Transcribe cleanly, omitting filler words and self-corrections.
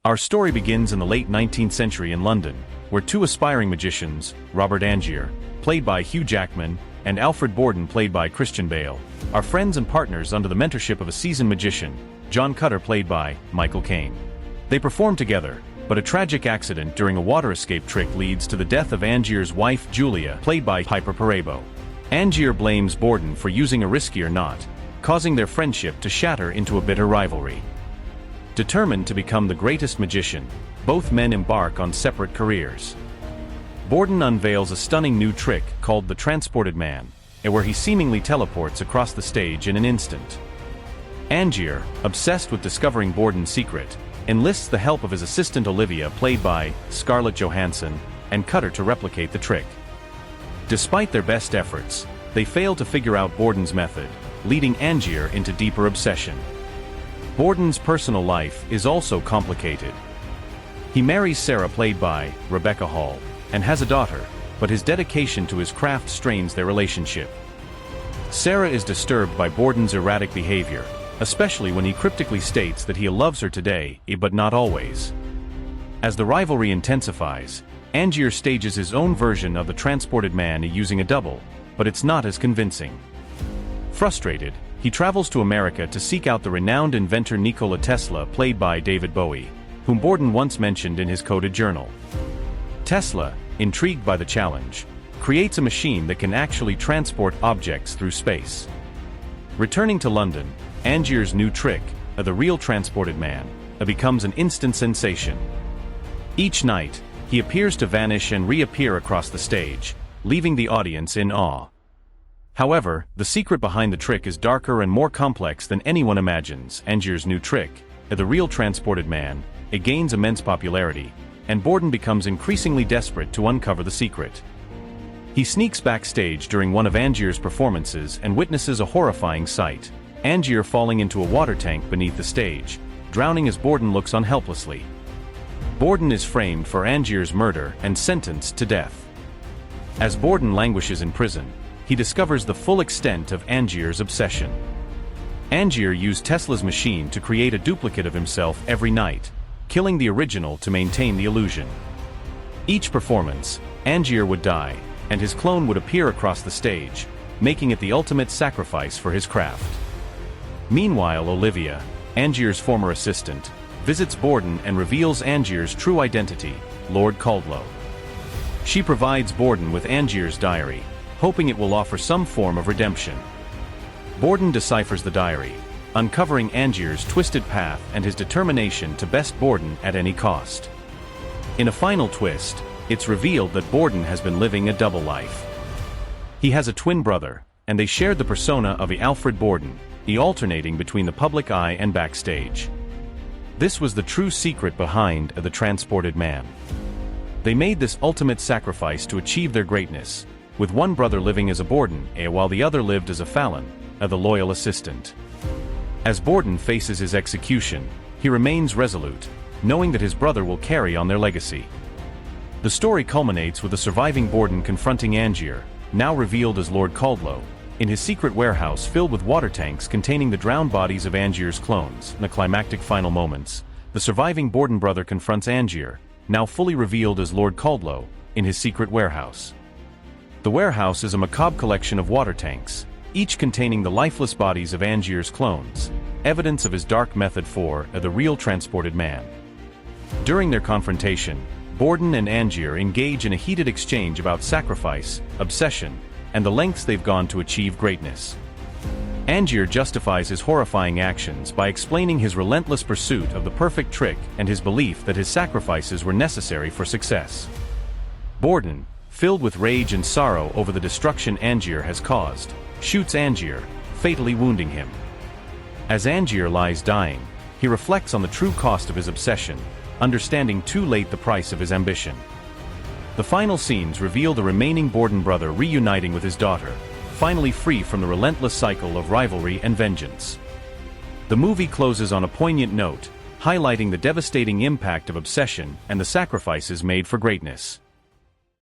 Our story begins in the late 19th century in London, where two aspiring magicians, Robert Angier, played by Hugh Jackman, and Alfred Borden, played by Christian Bale, are friends and partners under the mentorship of a seasoned magician, John Cutter, played by Michael Caine. They perform together, but a tragic accident during a water escape trick leads to the death of Angier's wife, Julia, played by Piper Perabo. Angier blames Borden for using a riskier knot, causing their friendship to shatter into a bitter rivalry. Determined to become the greatest magician, both men embark on separate careers. Borden unveils a stunning new trick called the Transported Man, where he seemingly teleports across the stage in an instant. Angier, obsessed with discovering Borden's secret, enlists the help of his assistant Olivia, played by Scarlett Johansson, and Cutter to replicate the trick. Despite their best efforts, they fail to figure out Borden's method, leading Angier into deeper obsession. Borden's personal life is also complicated. He marries Sarah, played by Rebecca Hall, and has a daughter, but his dedication to his craft strains their relationship. Sarah is disturbed by Borden's erratic behavior, especially when he cryptically states that he loves her today, but not always. As the rivalry intensifies, Angier stages his own version of the Transported Man using a double, but it's not as convincing. Frustrated, he travels to America to seek out the renowned inventor Nikola Tesla, played by David Bowie, whom Borden once mentioned in his coded journal. Tesla, intrigued by the challenge, creates a machine that can actually transport objects through space. Returning to London, Angier's new trick, the real Transported Man, becomes an instant sensation. Each night, he appears to vanish and reappear across the stage, leaving the audience in awe. However, the secret behind the trick is darker and more complex than anyone imagines. Angier's new trick, the real Transported Man, gains immense popularity, and Borden becomes increasingly desperate to uncover the secret. He sneaks backstage during one of Angier's performances and witnesses a horrifying sight: Angier falling into a water tank beneath the stage, drowning as Borden looks on helplessly. Borden is framed for Angier's murder and sentenced to death. As Borden languishes in prison, he discovers the full extent of Angier's obsession. Angier used Tesla's machine to create a duplicate of himself every night, killing the original to maintain the illusion. Each performance, Angier would die, and his clone would appear across the stage, making it the ultimate sacrifice for his craft. Meanwhile, Olivia, Angier's former assistant, visits Borden and reveals Angier's true identity, Lord Caldlow. She provides Borden with Angier's diary, hoping it will offer some form of redemption. Borden deciphers the diary, uncovering Angier's twisted path and his determination to best Borden at any cost. In a final twist, it's revealed that Borden has been living a double life. He has a twin brother, and they shared the persona of Alfred Borden, alternating between the public eye and backstage. This was the true secret behind the Transported Man. They made this ultimate sacrifice to achieve their greatness, with one brother living as a Borden, while the other lived as a Fallon, the loyal assistant. As Borden faces his execution, he remains resolute, knowing that his brother will carry on their legacy. The story culminates with the surviving Borden confronting Angier, now revealed as Lord Caldlow, in his secret warehouse filled with water tanks containing the drowned bodies of Angier's clones. In the climactic final moments, the surviving Borden brother confronts Angier, now fully revealed as Lord Caldlow, in his secret warehouse. The warehouse is a macabre collection of water tanks, each containing the lifeless bodies of Angier's clones, evidence of his dark method for the real Transported Man. During their confrontation, Borden and Angier engage in a heated exchange about sacrifice, obsession, and the lengths they've gone to achieve greatness. Angier justifies his horrifying actions by explaining his relentless pursuit of the perfect trick and his belief that his sacrifices were necessary for success. Borden, filled with rage and sorrow over the destruction Angier has caused, shoots Angier, fatally wounding him. As Angier lies dying, he reflects on the true cost of his obsession, understanding too late the price of his ambition. The final scenes reveal the remaining Borden brother reuniting with his daughter, finally free from the relentless cycle of rivalry and vengeance. The movie closes on a poignant note, highlighting the devastating impact of obsession and the sacrifices made for greatness.